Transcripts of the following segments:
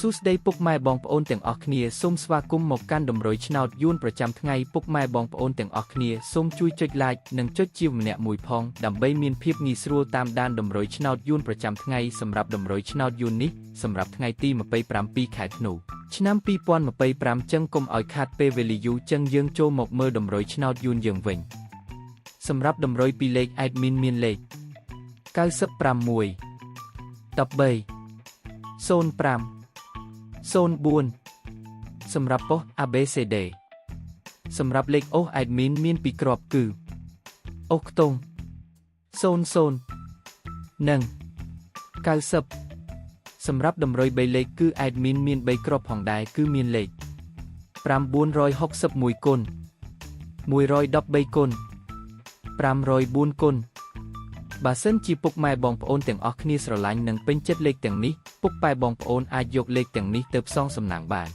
សួស្តីពុកម៉ែបងប្អូនទាំងអស់គ្នាសូមស្វាគមន៍មកកាន់តម្រុយឆ្នោតយួនប្រចាំថ្ងៃពុកម៉ែបងប្អូនទាំងអស់គ្នាសូមជួយចុច like និងចុចជាម្នាក់មួយផងដើម្បីមានភាពងាយស្រួលតាមដានតម្រុយឆ្នោតយួនប្រចាំថ្ងៃសម្រាប់តម្រុយឆ្នោតយួននេះសម្រាប់ថ្ងៃទី27ខែធ្នូឆ្នាំ2025ចឹងកុំឲ្យខាតពេលវេលាយូរចឹងយើងចូលមកមើលតម្រុយឆ្នោតយួនយើងវិញសម្រាប់តម្រុយពីលេខ admin មានលេខ95 13 05 04 សម្រាប់ប៉ុស ABCD សម្រាប់លេខអូស admin មានពីរគ្រាប់គឺអូសខ្ទង់00និង90សម្រាប់តម្រុយ3លេខគឺ admin មាន3គ្រាប់ផងដែរគឺមានលេខ961គុណ113គុណ504គុណបើសិនជាពុកម៉ែបងប្អូនទាំងអស់គ្នាស្រឡាញ់និងពេញចិត្តលេខទាំងនេះពុកប៉ែបងប្អូនអាចយកលេខទាំងនេះទៅផ្សងសំណាងបាន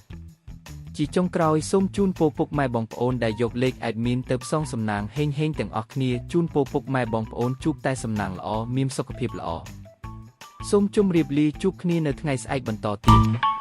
ជាចុងក្រោយសូមជូនពរពុកម៉ែបងប្អូនដែលយកលេខ admin ទៅផ្សងសំណាងហេងទាំងអស់គ្នាជូនពរពុកម៉ែបងប្អូនជួបតែសំណាងល្អមានសុខភាពល្អសូមជម្រាបលាជួបគ្នានៅថ្ងៃស្អែកបន្តទៀត